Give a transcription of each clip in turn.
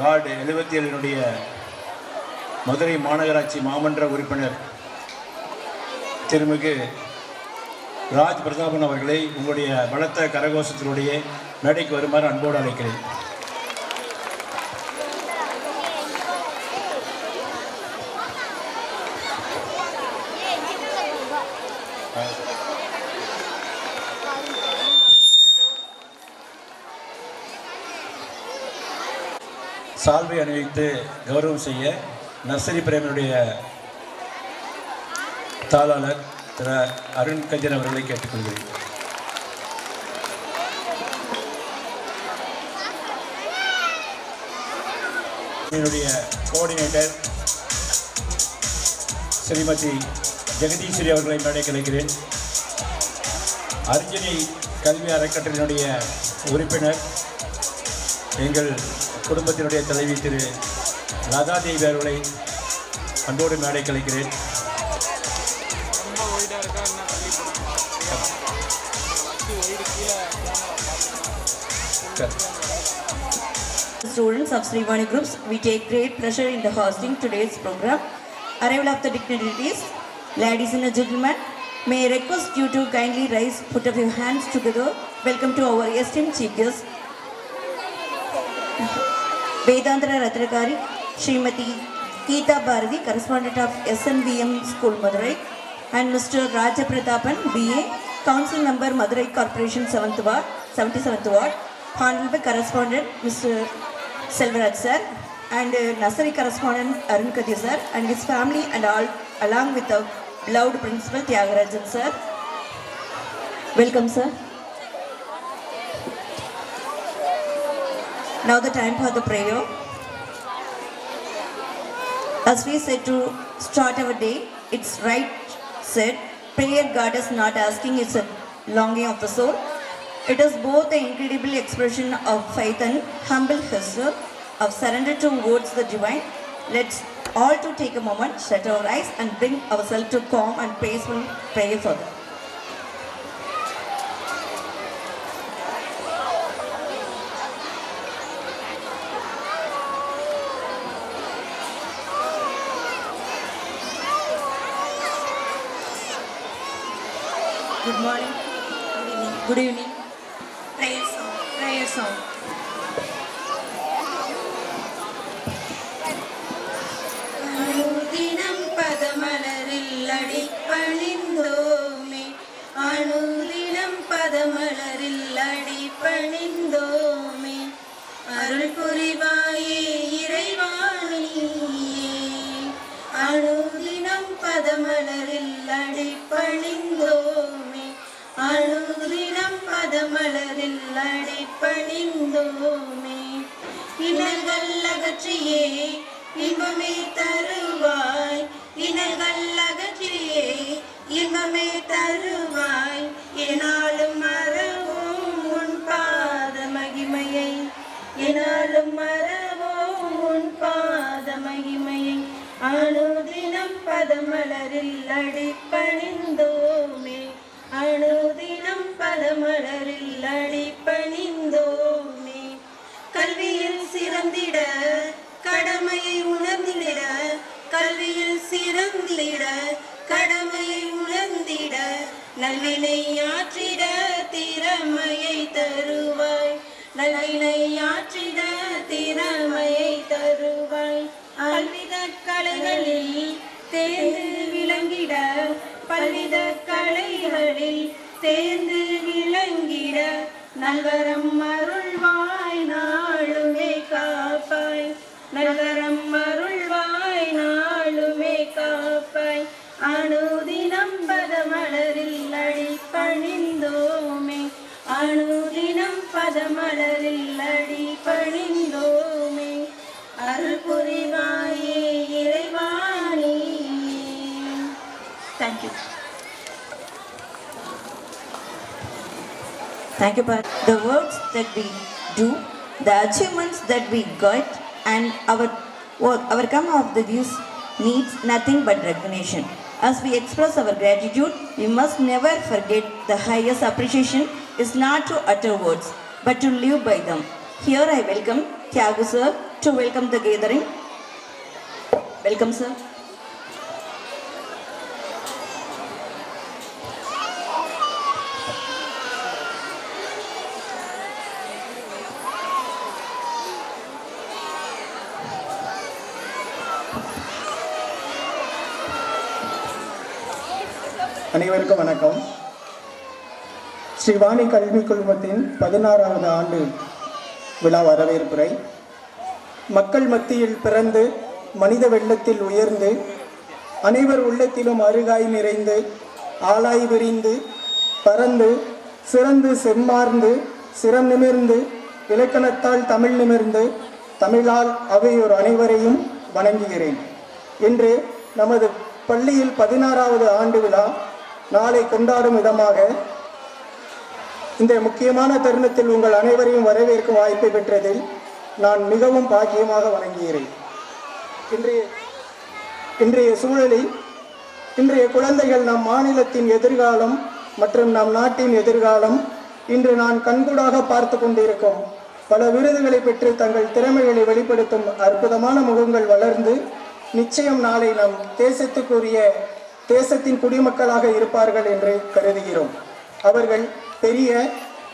Ward 77 Madurai மாநகராட்சி மாமன்ற உறுப்பினர் திருமிகு ராஜ் பிரதாபன் அவர்களை உங்களுடைய பலத்த கரகோஷத்தினுடைய மேடைக்கு வருமாறு அன்போடு அழைக்கிறேன். சால்வை அணிவித்து கௌரவம் செய்ய நர்சரி பிரேமியுடைய தாளாளர் திரு அருண் கஜன் அவர்களை கேட்டுக்கொள்கிறேன். என்னுடைய கோஆர்டினேட்டர் ஸ்ரீமதி ஜெகதீஸ்வரி அவர்களை மேடை கலைக்கிறேன். அர்ஜுனி கல்வி அறக்கட்டளையினுடைய உறுப்பினர் எங்கள் குடும்பத்தினுடைய தலைவி திரு லதாதேவி அவர்களை அன்போடு மேடை கலைக்கிறேன். Students of Srivani Groups, we take great pleasure in the hosting today's program. Arrival of the dignitaries, ladies and gentlemen, may I request you to kindly rise, put up your hands together. Welcome to our esteemed chief guest, Vedantara Ratrakari, Srimati Geeta Bharati, correspondent of SNVM School Madurai, and Mr. Raja Prathapan, BA, Council Member Madurai Corporation 77th Ward, Honorable Correspondent Mr. Selvaraj Sir, and Nursery Correspondent Arun Kadhi Sir, and his family and all, along with the beloved Principal Tyagarajan Sir. Welcome, sir. Now the time for the prayer. As we said to start our day, it's right said, prayer God is not asking, it's a longing of the soul. It is both an incredible expression of faith and humble gesture of surrender towards the divine. Let's all to take a moment, shut our eyes and bring ourselves to calm and peaceful prayer for them. Good morning, good evening. Prayer song. அனுதினம் பதமலரில் அடிபணிந்தோமே, அனுதினம் பதமலரில் அடிபணிந்தோமே, அருள் புரிவாயே இறைவாணியே, அனுதினம் பதமலரில் அடிபணிந்தோமே, அனுதினம் பதமலரில் அடிபணிந்தோமே, இன்னல்கள் அகற்றியே இன்பமே தருவாய், இன்னல்கள் அகற்றியே இன்பமே தருவாய், என்னாலும் மறவோம் உன் பாத மகிமையை, என்னாலும் மறவோம் உன் பாத மகிமையை, அனுதினம் பதமலரில் அடிபணிந்தோமே, அனுதினம் பதமலரில் அடிபணிந்தோமே, கல்வியில் சிறந்திட கடமையை உணர்ந்திட, கல்வியில் சிறந்திட கடமையை உணர்ந்திட, நல்வினை ஆற்றிட திறமையை தருவாய், நல்வினை ஆற்றிட திறமையை தருவாய், பல்வித கலைகளில் தேர்ந்து விளங்கிட, பல்வித கலைகளில் தேர்ந்து விளங்கிட, நல்வரம் அருள்வாய் நாளுமே காப்பாய், நல்வரம் அருள்வாய் நாளுமே காப்பாய், அனுதினம் பதமலரில் அடிபணிந்தோமே, அனுதினம் பதமலரில் அடிபணிந்தோமே, அருள் புரிவாயே இறைவாணி. Thank you. Thank you, Pat. The works that we do, the achievements that we got, and our outcome of these needs nothing but recognition. As we express our gratitude, we must never forget the highest appreciation is not to utter words, but to live by them. Here I welcome Tyagu Sir, to welcome the gathering. Welcome, sir. அனைவருக்கும் வணக்கம். ஸ்ரீவாணி கல்வி குழுமத்தின் 16வது ஆண்டு விழா வரவேற்புரை. மக்கள் மத்தியில் பிறந்து மனித வெள்ளத்தில் உயர்ந்து அனைவர் உள்ளத்திலும் அருகாய் நிறைந்து ஆளாய் விரிந்து பறந்து சிறந்து செம்மார்ந்து சிரம் நிமிர்ந்து இலக்கணத்தால் தமிழ் நிமிர்ந்து தமிழால் அவையோர் அனைவரையும் வணங்குகிறேன். இன்று நமது பள்ளியில் 16வது ஆண்டு விழா நாளை கொண்டாடும் விதமாக இந்த முக்கியமான தருணத்தில் உங்கள் அனைவரையும் வரவேற்கும் வாய்ப்பை பெற்றதில் நான் மிகவும் பாக்கியமாக வணங்குகிறேன். இன்றைய சூழலில் இன்றைய குழந்தைகள் நம் மாநிலத்தின் எதிர்காலம் மற்றும் நம் நாட்டின் எதிர்காலம். இன்று நான் கண்கூடாக பார்த்து கொண்டிருக்கும் பல விருதுகளை பெற்று தங்கள் திறமைகளை வெளிப்படுத்தும் அற்புதமான முகங்கள் வளர்ந்து நிச்சயம் நாளை நம் தேசத்துக்குரிய தேசத்தின் குடிமக்களாக இருப்பார்கள் என்று கருதுகிறோம். அவர்கள் பெரிய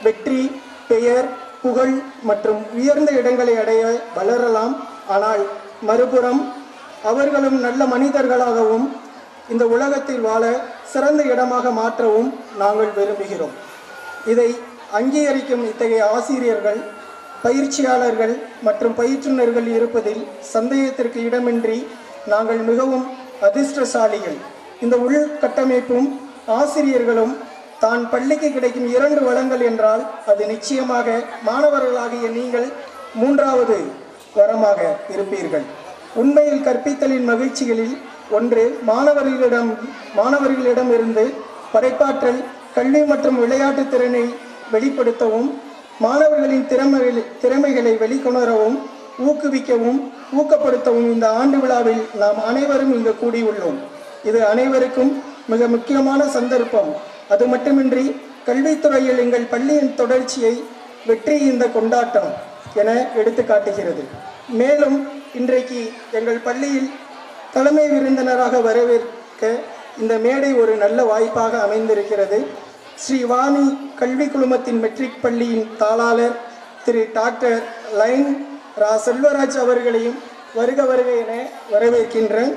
வெற்றி, பெயர், புகழ் மற்றும் உயர்ந்த இடங்களை அடைய வளரலாம். ஆனால் மறுபுறம் அவர்களும் நல்ல மனிதர்களாகவும் இந்த உலகத்தில் வாழ சிறந்த இடமாக மாற்றவும் நாங்கள் விரும்புகிறோம். இதை அங்கீகரிக்கும் இத்தகைய ஆசிரியர்கள், பயிற்சியாளர்கள் மற்றும் பயிற்றுனர்கள் இருப்பதில் சந்தேகத்திற்கு இடமின்றி நாங்கள் மிகவும் அதிர்ஷ்டசாலிகள். இந்த உள்கட்டமைப்பும் ஆசிரியர்களும் தான் பள்ளிக்கு கிடைக்கும் 2 வளங்கள் என்றால் அது நிச்சயமாக மாணவர்களாகிய நீங்கள் 3வது வரமாக இருப்பீர்கள். உண்மையில் கற்பித்தலின் மகிழ்ச்சிகளில் ஒன்று மாணவர்களிடம் இருந்து படைப்பாற்றல், கல்வி மற்றும் விளையாட்டு திறனை வெளிப்படுத்தவும் மாணவர்களின் திறமைகளை வெளிக்கொணரவும் ஊக்குவிக்கவும் ஊக்கப்படுத்தவும் இந்த ஆண்டு விழாவில் நாம் அனைவரும் இங்கு கூடியுள்ளோம். இது அனைவருக்கும் மிக முக்கியமான சந்தர்ப்பம். அது மட்டுமின்றி கல்வித்துறையில் எங்கள் பள்ளியின் தொடர்ச்சியை வெற்றி இந்த கொண்டாட்டம் என எடுத்து காட்டுகிறது. மேலும் இன்றைக்கு எங்கள் பள்ளியில் தலைமை விருந்தினராக வரவேற்க இந்த மேடை ஒரு நல்ல வாய்ப்பாக அமைந்திருக்கிறது. ஸ்ரீவாணி கல்வி குழுமத்தின் மெட்ரிக் பள்ளியின் தாளாளர் திரு டாக்டர் லைன் ரா செல்வராஜ் அவர்களையும் வருக வருக என வரவேற்கின்றேன்.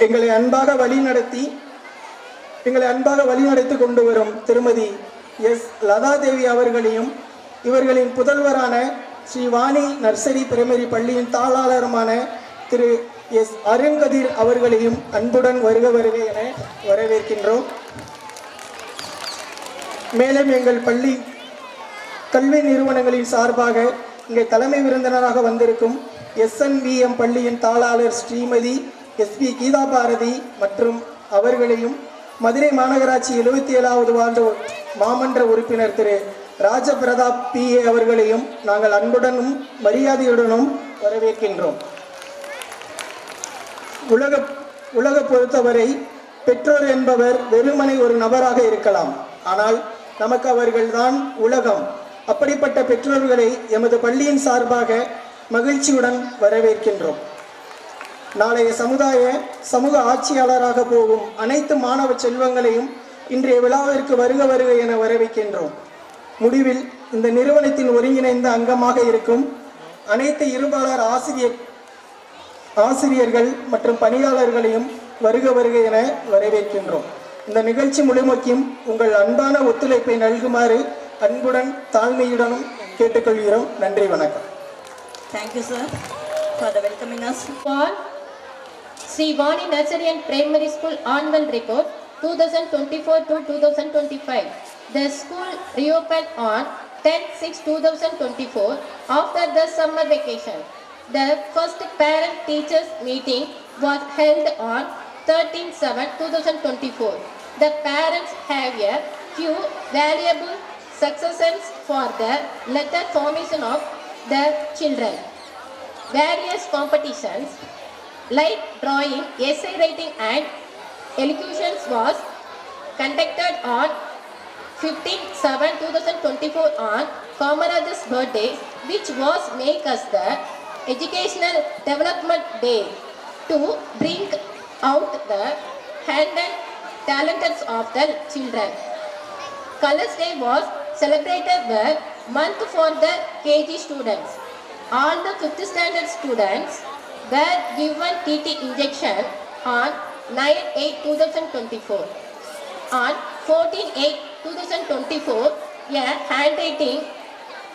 எங்களை அன்பாக வழிநடத்தி கொண்டு வரும் திருமதி எஸ் லதாதேவி அவர்களையும் இவர்களின் புதல்வரான ஸ்ரீவாணி நர்சரி பிரைமரி பள்ளியின் தாளாளருமான திரு எஸ் அருங்கதிர் அவர்களையும் அன்புடன் வருக வருக என வரவேற்கின்றோம். மேலும் எங்கள் பள்ளி கல்வி நிறுவனங்களின் சார்பாக இங்கே தலைமை விருந்தினராக வந்திருக்கும் SNVM பள்ளியின் தாளாளர் ஸ்ரீமதி SP கீதா பாரதி மற்றும் அவர்களையும் மதுரை மாநகராட்சி 77வது வார்டு மாமன்ற உறுப்பினர் திரு ராஜபிரதாப் PA அவர்களையும் நாங்கள் அன்புடனும் மரியாதையுடனும் வரவேற்கின்றோம். உலக பொறுத்தவரை பெற்றோர் என்பவர் வெறுமனை ஒரு நபராக இருக்கலாம். ஆனால் நமக்கு அவர்கள்தான் உலகம். அப்படிப்பட்ட பெற்றோர்களை எமது பள்ளியின் சார்பாக மகிழ்ச்சியுடன் வரவேற்கின்றோம். நாளைய சமூக ஆட்சியாளராக போகும் அனைத்து மாணவ செல்வங்களையும் இன்றைய விழாவிற்கு வருக வருக என வரவேற்கின்றோம். முடிவில் இந்த நிறுவனத்தின் ஒருங்கிணைந்த அங்கமாக இருக்கும் அனைத்து இருபாலர் ஆசிரியர்கள் மற்றும் பணியாளர்களையும் வருக வருக என வரவேற்கின்றோம். இந்த நிகழ்ச்சி முழுமைக்கும் உங்கள் அன்பான ஒத்துழைப்பை நல்குமாறு அன்புடன் தாழ்மையுடனும் கேட்டுக்கொள்கிறோம். நன்றி, வணக்கம். Thank you, sir, for the welcoming us. Srivani Nursery and Primary School Annual Report 2024 to 2025. The school reopened on 10/6/2024 after the summer vacation. The first parent-teachers meeting was held on 13/7/2024. The parents have a few valuable suggestions for the later formation of the children. Various competitions like drawing, essay writing and elocutions was conducted on 15/7/2024 on Kamaraj's birthday, which was made as the Educational Development Day to bring out the handed talents of the children. Colors Day was celebrated the month for the KG students. All the 5th standard students were given TT injection on 9/8/2024. On 14/8/2024, a handwriting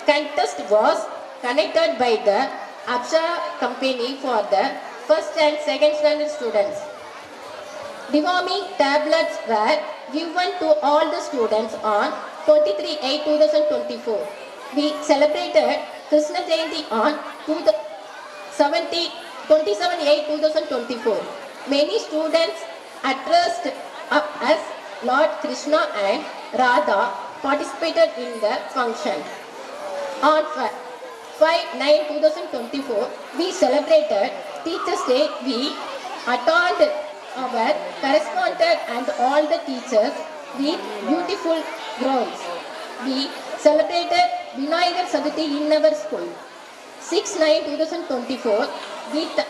contest was conducted by the Apsara company for the 1st and 2nd standard students. Deworming tablets were given to all the students on 23/8/2024. We celebrated Krishna Jayanti on 27/8/2024. Many students addressed up as Lord Krishna and Radha participated in the function. On 5/9/2024, we celebrated Teachers' Day. We adorned our correspondent and all the teachers with beautiful grounds. We celebrated Vinayagar Chaturthi in our school. 6/9/2024 with a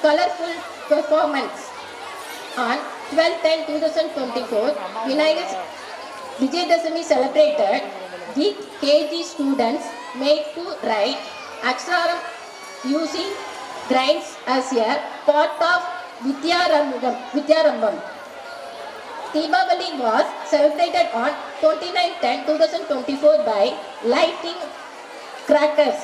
colorful performance. On 12/10/2024, Vijayadashami celebrated with KG students made to write Akshara using grains as a part of Vidyarambam. Deepavali was celebrated on 29/10/2024 by lighting crackers.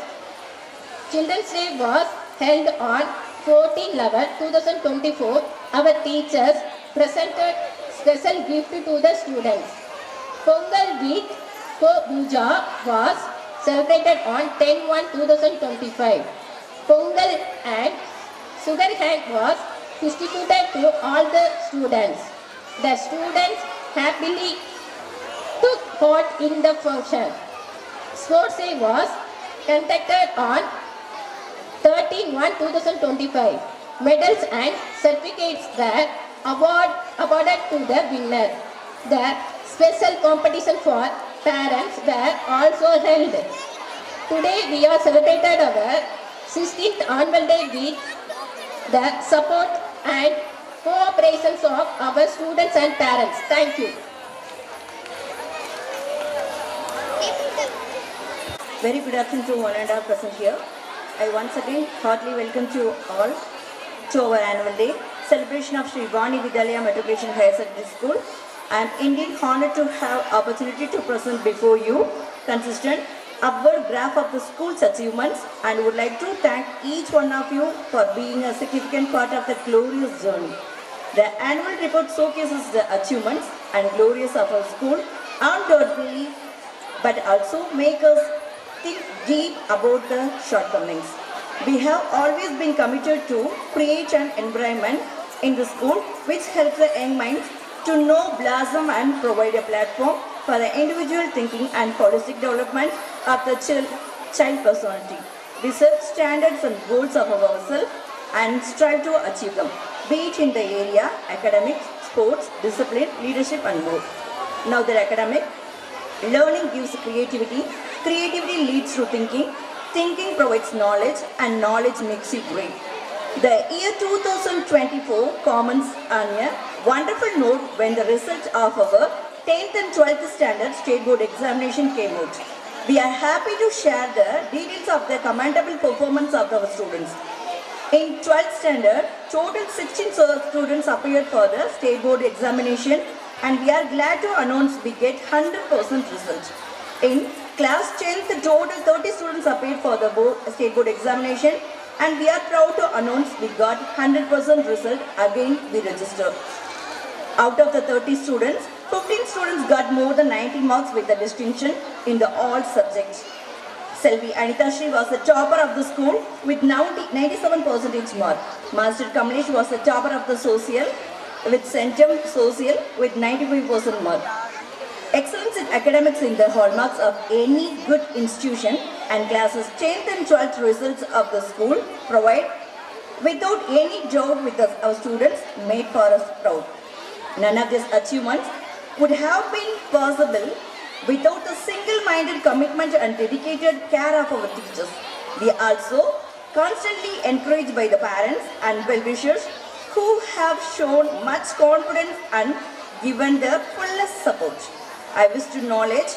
Children's Day was held on 14/11/2024. Our teachers presented special gift to the students. Pongal with Puja was celebrated on 10/1/2025. Pongal and sugar hand was distributed to all the students. The students happily took part in the function. Sports Day was conducted on 13/1/2025. Medals and certificates were awarded to the winner. The special competition for parents were also held. Today we are celebrated our 16th annual day with the support and cooperations of our students and parents. Thank you. Very good afternoon to one and all present here. I once again heartily welcome you all to our annual day celebration of Sri Vani Vidyalaya Matriculation Higher Secondary School. I am indeed honored to have opportunity to present before you consistent upward graph of the school's achievements and would like to thank each one of you for being a significant part of the glorious journey. The annual report showcases the achievements and glories of our school undoubtedly, but also make us think deep about the shortcomings. We have always been committed to create an environment in the school which helps the young minds to know, blossom and provide a platform for the individual thinking and holistic development of the child personality. We set standards and goals of ourselves and strive to achieve them, be it in the area, academics, sports, discipline, leadership and more. Now the academic, learning gives creativity, creativity leads to thinking, thinking provides knowledge and knowledge makes you great. The year 2024 comments on a wonderful note when the result of our 10th and 12th standard state board examination came out. We are happy to share the details of the commendable performance of our students. In 12th standard, total 16 students appeared for the state board examination and we are glad to announce we get 100% result. In class 10th, total 30 students appeared for the state board examination and we are proud to announce we got 100% result. Again we registered. Out of the 30 students, 15 students got more than 90 marks with the distinction in the all subjects. Selvi Anita Shri was the topper of the school with 97% mark. Master Kamlesh was the topper of the social with Centum Social with 95% mark. Excellence in academics in the hallmarks of any good institution and classes 10th and 12th results of the school provide without any doubt with our students made for us proud. None of these achievements would have been possible without the single-minded commitment and dedicated care of our teachers. We are also constantly encouraged by the parents and well-wishers who have shown much confidence and given their fullest support. I wish to acknowledge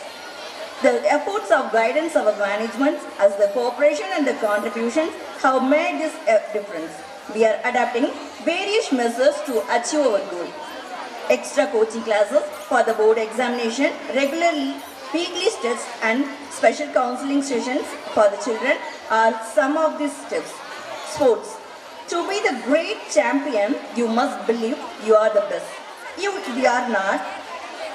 the efforts of guidance of our management as the cooperation and the contributions have made this difference. We are adapting various measures to achieve our goal. Extra coaching classes for the board examination, regularly weekly tests and special counseling sessions for the children are some of these steps. Sports. To be the great champion, you must believe you are the best. If you are not,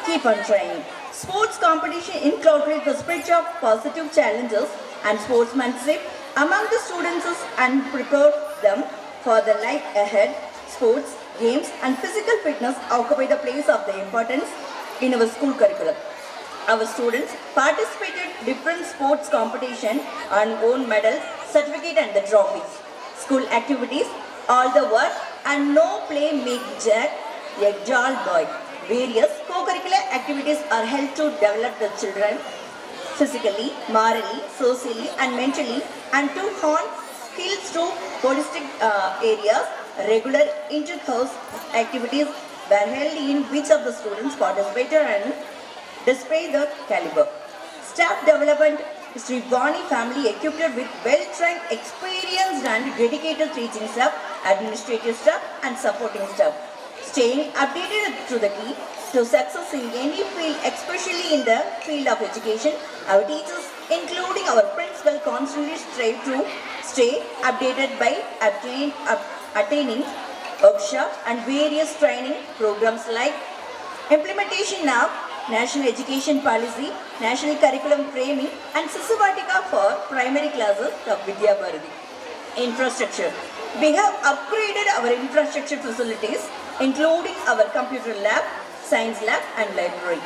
keep on trying. Sports competition inculcates the spirit of positive challenges and sportsmanship among the students and prepare them for the life ahead. Sports, games and physical fitness occupy the place of the importance in our school curriculum. Our students participated in different sports competition and won medals, certificate and the trophies. School activities, all the work and no play make Jack a dull boy. Various co-curricular activities are held to develop the children physically, morally, socially and mentally and to hone skills to holistic areas. Regular inter-house activities were held in which of the students participated and display the caliber. Staff development, Sri Vani family equipped with well-trained, experienced and dedicated teaching staff, administrative staff and supporting staff. Staying updated to the key to success in any field, especially in the field of education. Our teachers, including our principal, constantly strive to stay updated by attaining workshops and various training programs like implementation of National Education Policy, National Curriculum Framing and Sisuvatika for primary classes of Vidya Bharati. Infrastructure. We have upgraded our infrastructure facilities including our computer lab, science lab and library.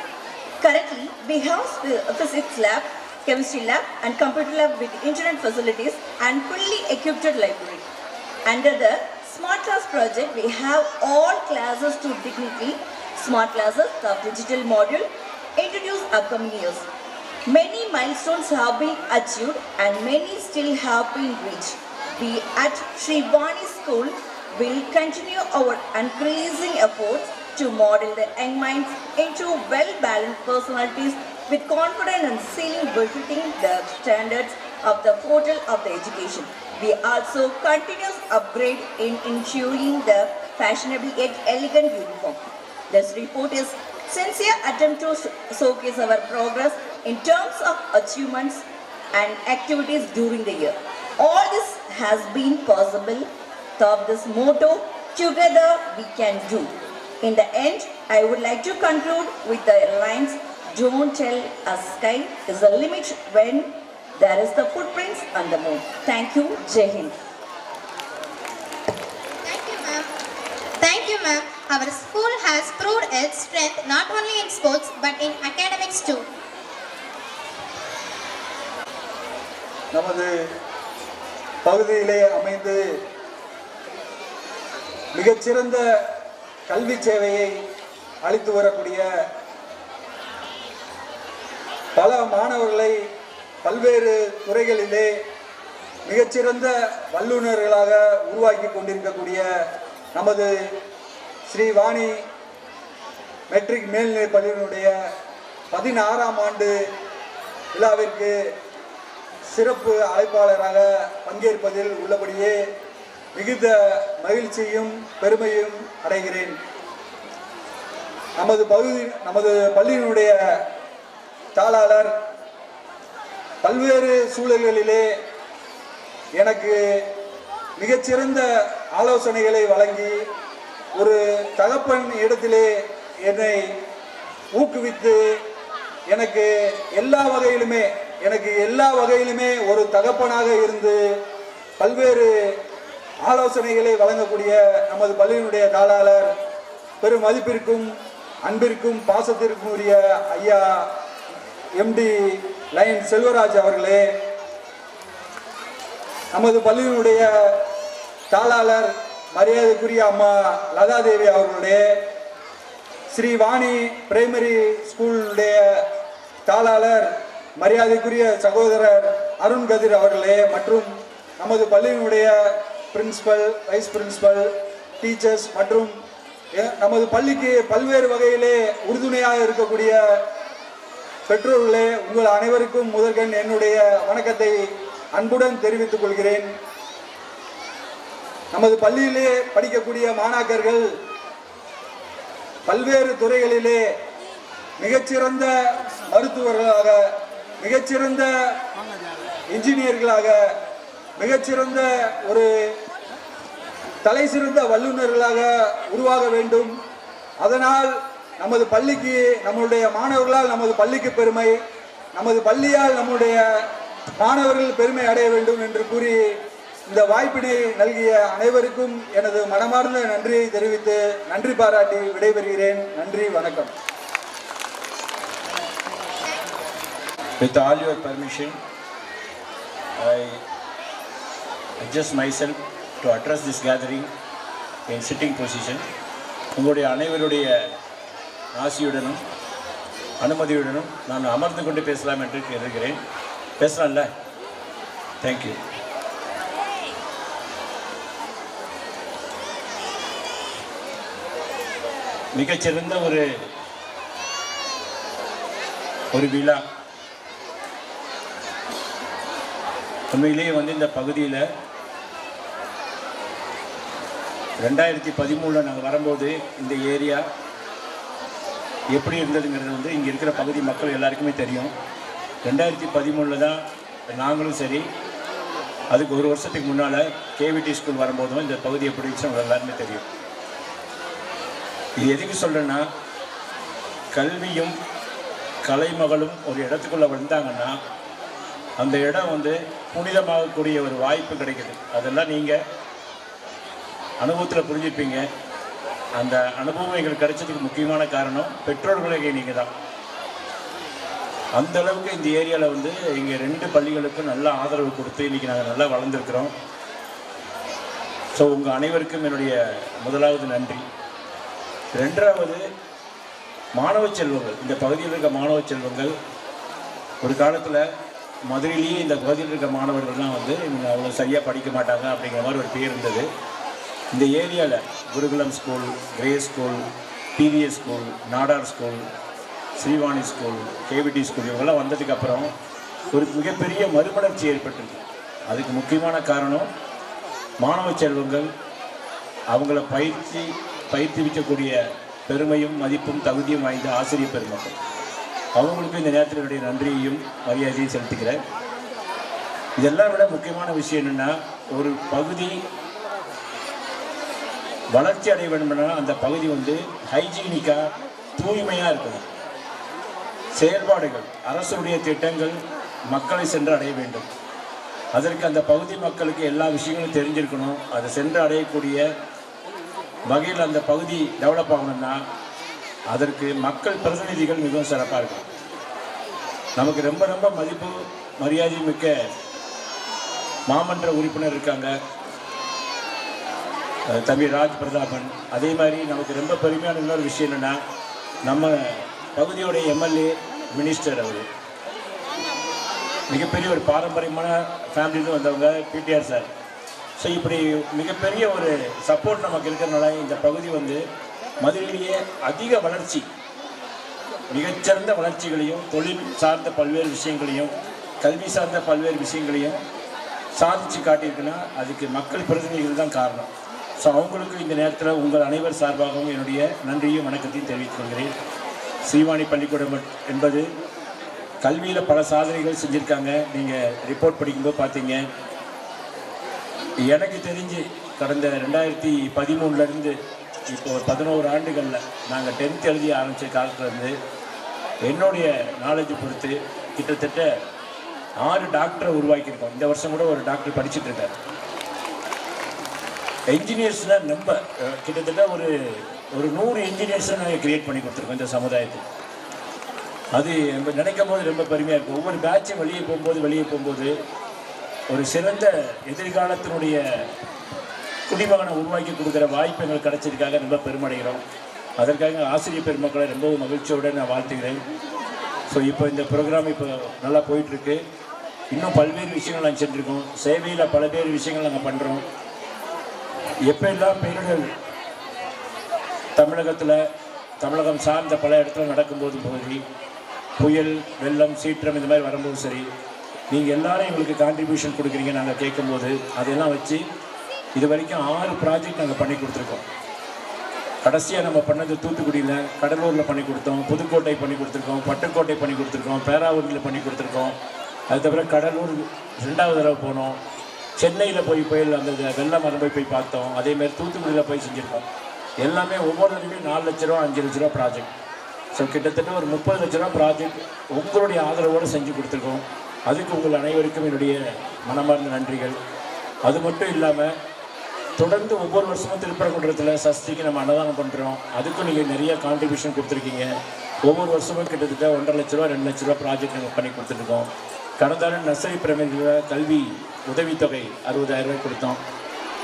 Currently, we have a physics lab, chemistry lab and computer lab with internet facilities and fully equipped library. Under the Smart Class project, we have all classes to Dignity Smart Classes of digital module introduced upcoming years. Many milestones have been achieved and many still have been reached. We at Sri Vani School will continue our increasing efforts to model the young minds into well-balanced personalities with confidence and seeing befitting the standards of the portal of the education. We also continuous upgrade in ensuring the fashionable yet elegant uniform. This report is sincere attempt to showcase our progress in terms of achievements and activities during the year. All this has been possible of this motto, together we can do. In the end, I would like to conclude with the lines, don't tell a sky is the limit when there is the footprints on the moon. Thank you, Jai Hind. Thank you, ma'am. Thank you, ma'am. Our school has proved its strength not only in sports but in academics too. நமது பகுதியிலே அமைந்து மிகச்சிறந்த கல்வி சேவையை அளித்து வரக்கூடிய பல மாணவர்களை பல்வேறு துறைகளிலே மிகச்சிறந்த வல்லுநர்களாக உருவாக்கி கொண்டிருக்கக்கூடிய நமது ஸ்ரீ வாணி மெட்ரிக் மேல்நிலைப் பள்ளியினுடைய 16ஆம் ஆண்டு விழாவிற்கு சிறப்பு அழைப்பாளராக பங்கேற்பதில் உள்ளபடியே மிகுந்த மகிழ்ச்சியும் பெருமையும் அடைகிறேன். நமது பள்ளியினுடைய தாளாளர் பல்வேறு சூழல்களிலே எனக்கு மிகச்சிறந்த ஆலோசனைகளை வழங்கி ஒரு தகப்பன் இடத்திலே என்னை ஊக்குவித்து எனக்கு எல்லா வகையிலுமே ஒரு தகப்பனாக இருந்து பல்வேறு ஆலோசனைகளை வழங்கக்கூடிய நமது பள்ளியினுடைய தாளாளர் பெரும் மதிப்பிற்கும் அன்பிற்கும் பாசத்திற்கும் உரிய ஐயா எம்டி லைன் செல்வராஜ் அவர்களே, நமது பள்ளியினுடைய தாளாளர் மரியாதைக்குரிய அம்மா லதாதேவி அவர்களுடைய, ஸ்ரீ வாணி பிரைமரி ஸ்கூலுடைய தாளாளர் மரியாதைக்குரிய சகோதரர் அருண் கதிர் அவர்களே மற்றும் நமது பள்ளியினுடைய பிரின்சிபல், வைஸ் பிரின்சிபல், டீச்சர்ஸ் மற்றும் நமது பள்ளிக்கு பல்வேறு வகையிலே உறுதுணையாக இருக்கக்கூடிய பெற்றோர்களே, உங்கள் அனைவருக்கும் முதற்கண் என்னுடைய வணக்கத்தை அன்புடன் தெரிவித்துக் கொள்கிறேன். நமது பள்ளியிலே படிக்கக்கூடிய மாணாக்கர்கள் பல்வேறு துறைகளிலே மிகச்சிறந்த மருத்துவர்களாக, மிகச்சிறந்த இன்ஜினியர்களாக, மிகச்சிறந்த ஒரு தலை சிறந்த வல்லுநர்களாக உருவாக வேண்டும். அதனால் நமது பள்ளிக்கு, நம்முடைய மாணவர்களால் நமது பள்ளிக்கு பெருமை, நமது பள்ளியால் நம்முடைய மாணவர்கள் பெருமை அடைய வேண்டும் என்று கூறி இந்த வாய்ப்பினை நல்கிய அனைவருக்கும் எனது மனமார்ந்த நன்றியை தெரிவித்து நன்றி பாராட்டி விடைபெறுகிறேன். நன்றி, வணக்கம். With all your permission, I adjust myself to address this gathering in sitting position. உங்களுடைய அனைவருடைய ஆசியுடனும் அனுமதியுடனும் நான் அமர்ந்து கொண்டு பேசலாம் என்று கேட்கிறேன். பேசலாம்ல? தேங்க்யூ. மிகச்சிறந்த ஒரு விழா. உண்மையிலேயே இந்த பகுதியில் 2013 நாங்கள் வரும்போது இந்த ஏரியா எப்படி இருந்ததுங்கிறது இங்கே இருக்கிற பகுதி மக்கள் எல்லாருக்குமே தெரியும். 2013 தான் நாங்களும் சரி, அதுக்கு ஒரு வருஷத்துக்கு முன்னால் கேவிடி ஸ்கூல் வரும்போதும் இந்த பகுதி எப்படி இருந்துச்சு அவங்க எல்லாருமே தெரியும். இது எதுக்கு சொல்கிறேன்னா, கல்வியும் கலைமகளும் ஒரு இடத்துக்குள்ளே வந்தாங்கன்னா அந்த இடம் புனிதமாகக்கூடிய ஒரு வாய்ப்பு கிடைக்குது. அதெல்லாம் நீங்கள் அனுபவத்தில் புரிஞ்சுப்பீங்க. அந்த அனுபவம் எங்களுக்கு கிடைச்சதுக்கு முக்கியமான காரணம் பெற்றோர்களே நீங்கள் தான். அந்த அளவுக்கு இந்த ஏரியாவில் இங்கே 2 பள்ளிகளுக்கும் நல்ல ஆதரவு கொடுத்து இன்றைக்கி நாங்கள் நல்லா வளர்ந்துருக்கிறோம். ஸோ உங்கள் அனைவருக்கும் என்னுடைய முதலாவது நன்றி. 2வது, மாணவ செல்வங்கள், இந்த பகுதியில் இருக்க மாணவ செல்வங்கள் ஒரு காலத்தில் மதுரையிலேயே இந்த பகுதியில் இருக்க மாணவர்கள்லாம் இவங்க அவ்வளோ சரியாக படிக்க மாட்டாங்க அப்படிங்கிற மாதிரி ஒரு பேர் இருந்தது. இந்த ஏரியாவில் குருகுலம் school, grey school, TVS school, Nadar school, Srivani school, cavity school இவங்கெல்லாம் வந்ததுக்கப்புறம் ஒரு மிகப்பெரிய மறுமலர்ச்சி ஏற்பட்டிருக்கு. அதுக்கு முக்கியமான காரணம் மாணவ செல்வங்கள் அவங்கள பயிற்றுவிக்கக்கூடிய பெருமையும் மதிப்பும் தகுதியும் வாய்ந்த ஆசிரியர் பெருமக்கள். அவங்களுக்கு இந்த நேரத்தில் என்னுடைய நன்றியையும் மரியாதையும் செலுத்துகிறேன். இதெல்லாம் விட முக்கியமான விஷயம் என்னென்னா, ஒரு பகுதி வளர்ச்சி அடைய வேண்டும்னா அந்த பகுதி ஹைஜீனிக்காக தூய்மையாக இருக்கணும். செயல்பாடுகள், அரசுடைய திட்டங்கள் மக்களை சென்று அடைய வேண்டும். அதற்கு அந்த பகுதி மக்களுக்கு எல்லா விஷயங்களும் தெரிஞ்சிருக்கணும். அதை சென்று அடையக்கூடிய வகையில் அந்த பகுதி டெவலப் ஆகணும்னா அதற்கு மக்கள் பிரதிநிதிகள் மிகவும் சிறப்பாக இருக்கும். நமக்கு ரொம்ப ரொம்ப மதிப்பு மரியாதை மிக்க மாமன்ற உறுப்பினர் இருக்காங்க, தம்பி ராஜ் பிரதாபன். அதே மாதிரி நமக்கு ரொம்ப பெருமையான இன்னொரு விஷயம் என்னென்னா, நம்ம பகுதியோடைய எம்எல்ஏ மினிஸ்டர் அவர் மிகப்பெரிய ஒரு பாரம்பரியமான ஃபேமிலியிலும் வந்தவங்க, பிடிஆர் சார். ஸோ இப்படி மிகப்பெரிய ஒரு சப்போர்ட் நமக்கு இருக்கிறதுனால இந்த பகுதி மதுரையிலேயே அதிக வளர்ச்சி, மிகச்சிறந்த வளர்ச்சிகளையும், தொழில் சார்ந்த பல்வேறு விஷயங்களையும், கல்வி சார்ந்த பல்வேறு விஷயங்களையும் சாதித்து காட்டியிருக்குன்னா அதுக்கு மக்கள் பிரதிநிதிகள் தான் காரணம். ஸோ அவங்களுக்கு இந்த நேரத்தில் உங்கள் அனைவர் சார்பாகவும் என்னுடைய நன்றியும் வணக்கத்தையும் தெரிவித்துக் கொள்கிறேன். ஸ்ரீவாணி பள்ளிக்கூடம் என்பது கல்வியில் பல சாதனைகள் செஞ்சுருக்காங்க. நீங்கள் ரிப்போர்ட் படிக்கும்போது பார்த்தீங்க. எனக்கு தெரிஞ்சு கடந்த 2013 இப்போ ஒரு 11 ஆண்டுகளில் நாங்கள் 10th எழுதி ஆரம்பித்த காலத்துலேருந்து என்னுடைய நாலேஜ் பொறுத்து கிட்டத்தட்ட 6 டாக்டரை உருவாக்கியிருக்கோம். இந்த வருஷம் கூட ஒரு டாக்டர் படிச்சுட்டு இருக்கார். என்ஜினியர்ஸ்னால் நம்ம கிட்டத்தட்ட ஒரு 100 என்ஜினியர்ஸை நாங்கள் க்ரியேட் பண்ணி கொடுத்துருக்கோம் இந்த சமுதாயத்துக்கு. அது நினைக்கும் போது ரொம்ப பெருமையாக இருக்கும். ஒவ்வொரு பேட்சும் வெளியே போகும்போது ஒரு சிறந்த எதிர்காலத்தினுடைய குடிமகனை உருவாக்கி கொடுக்குற வாய்ப்பு எங்களுக்கு கிடைச்சதுக்காக ரொம்ப பெருமடைகிறோம். அதற்காக ஆசிரியர் பெருமக்களை ரொம்பவும் மகிழ்ச்சியோடு நான் வாழ்த்துகிறேன். ஸோ இப்போ இந்த ப்ரோக்ராம் இப்போ நல்லா போயிட்டுருக்கு. இன்னும் பல்வேறு விஷயங்கள் நாங்கள் செஞ்சுருக்கோம். சேவையில் பல்வேறு விஷயங்கள் நாங்கள் பண்ணுறோம். எப்பெல்லாம் பேரிடர் தமிழகம் சார்ந்த பல இடத்துல நடக்கும்போது சரி, புயல், வெள்ளம், சீற்றம் இந்த மாதிரி வரும்போது சரி, நீங்கள் எல்லாரும் எங்களுக்கு கான்ட்ரிபியூஷன் கொடுக்குறீங்க. நாங்கள் கேட்கும்போது அதெல்லாம் வச்சு இது வரைக்கும் 6 ப்ராஜெக்ட் நாங்கள் பண்ணி கொடுத்துருக்கோம். கடைசியாக நம்ம பண்ணது தூத்துக்குடியில், கடலூரில் பண்ணி கொடுத்தோம், புதுக்கோட்டை பண்ணி கொடுத்துருக்கோம், பட்டுக்கோட்டை பண்ணி கொடுத்துருக்கோம், பேராவூரில் பண்ணி கொடுத்துருக்கோம். அது தவிர கடலூர் 2வது தடவை போனோம். சென்னையில் போய் புயல் அந்த வெள்ளம் மரபை போய் பார்த்தோம். அதேமாதிரி தூத்துக்குடியில் போய் செஞ்சுருக்கோம். எல்லாமே ஒவ்வொரு தடவையும் 4 லட்ச ரூபா 5 லட்ச ரூபா ப்ராஜெக்ட். ஸோ கிட்டத்தட்ட ஒரு 30 லட்ச ரூபா ப்ராஜெக்ட் உங்களுடைய ஆதரவோடு செஞ்சு கொடுத்துருக்கோம். அதுக்கு உங்கள் அனைவருக்கும் என்னுடைய மனமார்ந்த நன்றிகள். அது மட்டும் இல்லாமல் தொடர்ந்து ஒவ்வொரு வருஷமும் திருப்பரங்குன்றத்தில் சஷ்டிக்கு நம்ம அன்னதானம் பண்ணுறோம். அதுக்கும் நீங்கள் நிறைய கான்ட்ரிபியூஷன் கொடுத்துருக்கீங்க. ஒவ்வொரு வருஷமும் கிட்டத்தட்ட 1.5 லட்ச ரூபா 2 லட்ச ரூபா ப்ராஜெக்ட் நாங்கள் பண்ணி கொடுத்துருக்கோம். கடந்த ஆண்டு நர்சரி பிரமிகளில் கல்வி உதவித்தொகை 60,000 ரூபாய் கொடுத்தோம்.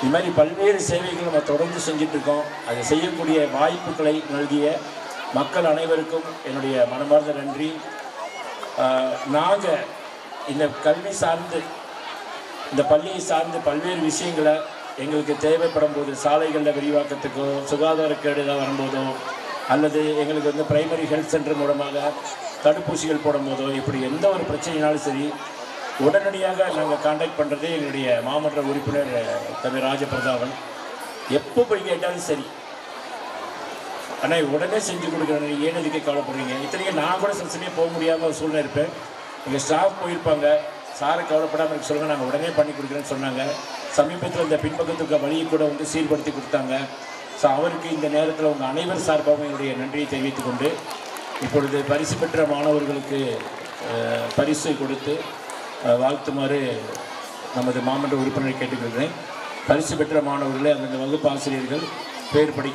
இது மாதிரி பல்வேறு சேவைகள் நம்ம தொடர்ந்து செஞ்சிட்ருக்கோம். அதை செய்யக்கூடிய வாய்ப்புகளை நல்கிய மக்கள் அனைவருக்கும் என்னுடைய மனமார்ந்த நன்றி. நாங்கள் இந்த கல்வி சார்ந்து, இந்த பள்ளியை சார்ந்து பல்வேறு விஷயங்களை எங்களுக்கு தேவைப்படும் போது, சாலைகளில் விரிவாக்கத்துக்கோ, சுகாதாரக்கேடு ஏதாவது வரும்போதோ, அல்லது எங்களுக்கு வந்து பிரைமரி ஹெல்த் சென்டர் மூலமாக தடுப்பூசிகள் போடும் போதோ, இப்படி எந்த ஒரு பிரச்சனைனாலும் சரி, உடனடியாக நாங்கள் கான்டாக்ட் பண்ணுறது எங்களுடைய மாமன்ற உறுப்பினர் தம்பி ராஜபிரதாபன். எப்போ போய் கேட்டாலும் சரி, ஆனால் உடனே செஞ்சு கொடுக்குறேன், ஏன் இதுக்கே கவலைப்படுறீங்க. இத்தனைக்கும் நான் கூட சில சமயம் போக முடியாமல் ஒரு சூழ்நிலை இருப்பேன். எங்கள் ஸ்டாஃப் போயிருப்பாங்க, சாரை கவலைப்படாமல் இருக்க சொல்லுங்கள், நாங்கள் உடனே பண்ணி கொடுக்குறேன்னு சொன்னாங்க. சமீபத்தில் இந்த பின்பக்கத்துக்கு வழியை கூட வந்து சீர்படுத்தி கொடுத்தாங்க. ஸோ அவருக்கு இந்த நேரத்தில் உங்கள் அனைவர் சார்பாகவும் என்னுடைய நன்றியை தெரிவித்துக் கொண்டு, இப்பொழுது பரிசு பெற்ற மாணவர்களுக்கு பரிசு கொடுத்து வாழ்த்துமாறு நமது மாமன்ற உறுப்பினரை கேட்டுக்கொள்கிறேன். பரிசு பெற்ற மாணவர்களை அந்தந்த வகுப்பு ஆசிரியர்கள் பேர் படிக்க